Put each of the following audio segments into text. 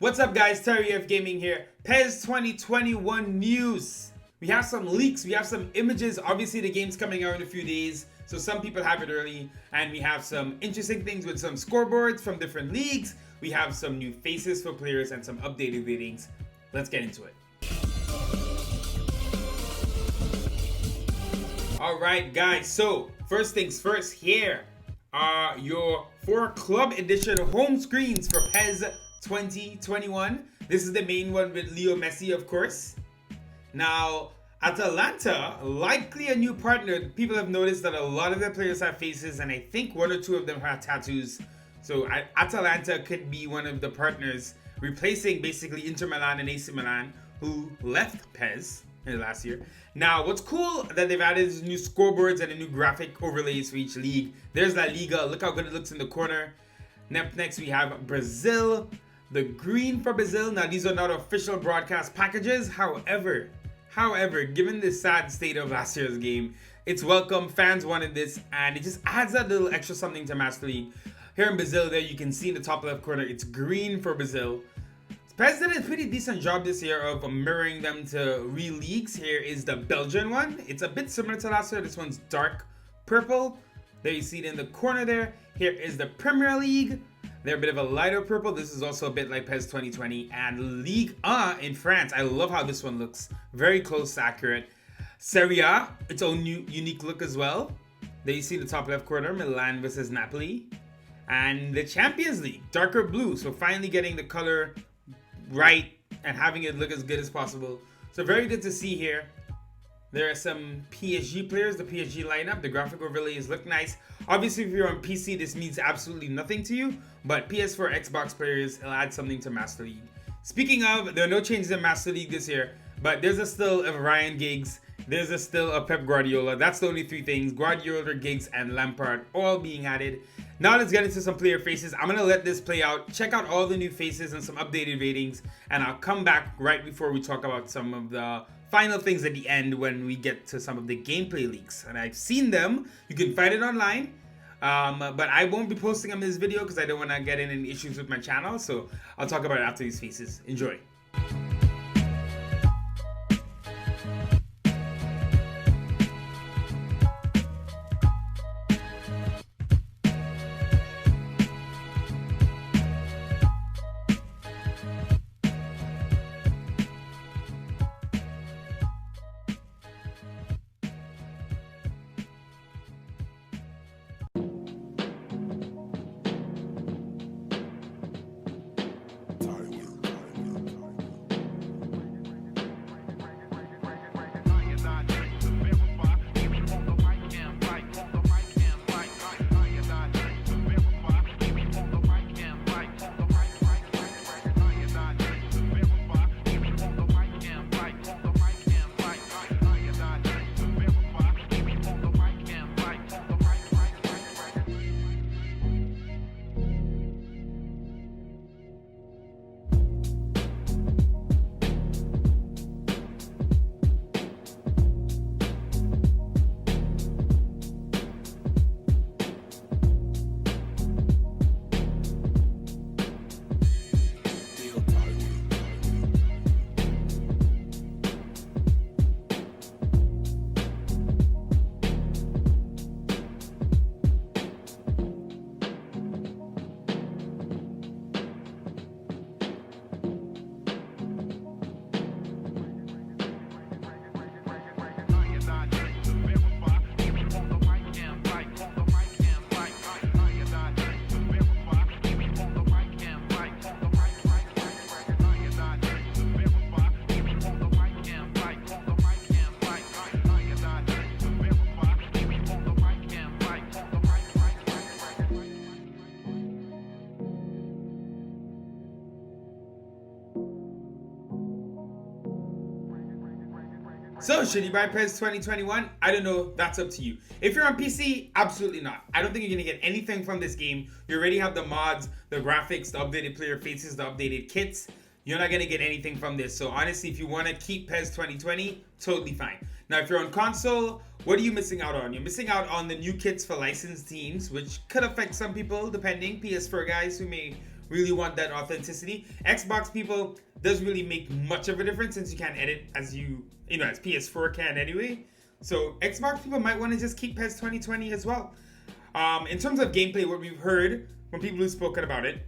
What's up guys, Terry F Gaming here. PES 2021 news. We have some leaks, we have some images. Obviously the game's coming out in a few days, so some people have it early. And we have some interesting things with some scoreboards from different leagues. We have some new faces for players and some updated ratings. Let's get into it. Alright guys, so first things first, here are your 4 club edition home screens for PES 2021. This is the main one with Leo Messi, of course. Now, Atalanta, likely a new partner. People have noticed that a lot of their players have faces, and I think 1 or 2 of them have tattoos. So Atalanta could be one of the partners, replacing basically Inter Milan and AC Milan, who left PES in the last year. Now, what's cool that they've added is new scoreboards and a new graphic overlays for each league. There's La Liga. Look how good it looks in the corner. Next, we have Brazil. The green for Brazil. Now, these are not official broadcast packages. However, given the sad state of last year's game, it's welcome. Fans wanted this, and it just adds that little extra something to Master League. Here in Brazil, there you can see in the top left corner, it's green for Brazil. PES did a pretty decent job this year of mirroring them to real leagues. Here is the Belgian one. It's a bit similar to last year. This one's dark purple. There you see it in the corner there. Here is the Premier League. They're a bit of a lighter purple. This is also a bit like PES 2020. And Ligue 1 in France. I love how this one looks. Very close to accurate. Serie A, its own unique look as well. There you see the top left corner, Milan versus Napoli. And the Champions League, darker blue. So finally getting the color right and having it look as good as possible. So very good to see here. There are some PSG players, the PSG lineup. The graphic overlays look nice. Obviously, if you're on PC, this means absolutely nothing to you. But PS4, Xbox players, it'll add something to Master League. Speaking of, there are no changes in Master League this year. But there's a still of Ryan Giggs. There's a still of Pep Guardiola. That's the only 3 things. Guardiola, Giggs, and Lampard all being added. Now let's get into some player faces. I'm going to let this play out. Check out all the new faces and some updated ratings. And I'll come back right before we talk about some of the final things at the end when we get to some of the gameplay leaks. And I've seen them. You can find it online. But I won't be posting them in this video because I don't want to get in any issues with my channel. So I'll talk about it after these faces. Enjoy. So, should you buy PES 2021? I don't know. That's up to you. If you're on PC, absolutely not. I don't think you're going to get anything from this game. You already have the mods, the graphics, the updated player faces, the updated kits. You're not going to get anything from this. So, honestly, if you want to keep PES 2020, totally fine. Now, if you're on console, what are you missing out on? You're missing out on the new kits for licensed teams, which could affect some people, depending. PS4 guys who may really want that authenticity. Xbox people doesn't really make much of a difference since you can't edit as as PS4 can anyway. So Xbox people might want to just keep PES 2020 as well. In terms of gameplay, what we've heard from people who've spoken about it,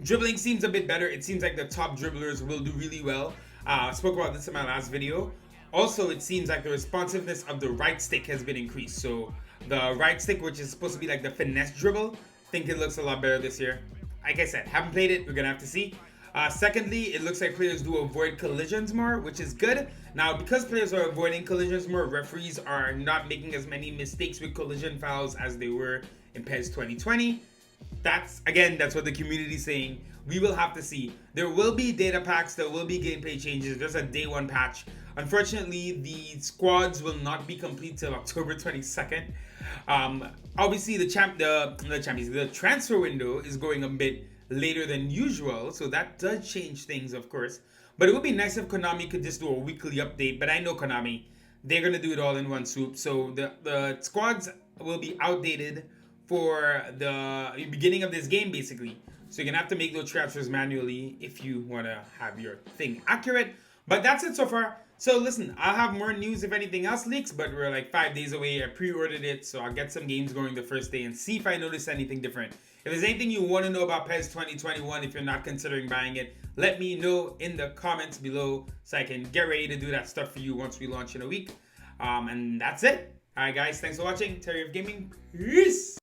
dribbling seems a bit better. It seems like the top dribblers will do really well. I spoke about this in my last video. Also, it seems like the responsiveness of the right stick has been increased. So the right stick, which is supposed to be like the finesse dribble, I think it looks a lot better this year. Like I said, haven't played it. We're going to have to see. Secondly, it looks like players do avoid collisions more, which is good. Now, because players are avoiding collisions more, referees are not making as many mistakes with collision fouls as they were in PES 2020. That's what the community is saying. We will have to see. There will be data packs, there will be gameplay changes. There's a day one patch. Unfortunately, the squads will not be complete till October 22nd. Obviously, the transfer window is going a bit later than usual, so that does change things, of course. But it would be nice if Konami could just do a weekly update. But I know Konami, they're gonna do it all in one swoop. So the squads will be outdated for the beginning of this game, basically. So you're gonna have to make those transfers manually if you wanna have your thing accurate. But that's it so far. So listen, I'll have more news if anything else leaks, but we're like 5 days away. I pre-ordered it, so I'll get some games going the first day and see if I notice anything different. If there's anything you want to know about PES 2021, if you're not considering buying it, let me know in the comments below so I can get ready to do that stuff for you once we launch in a week. And that's it. Alright guys, thanks for watching. Terry of Gaming. Peace!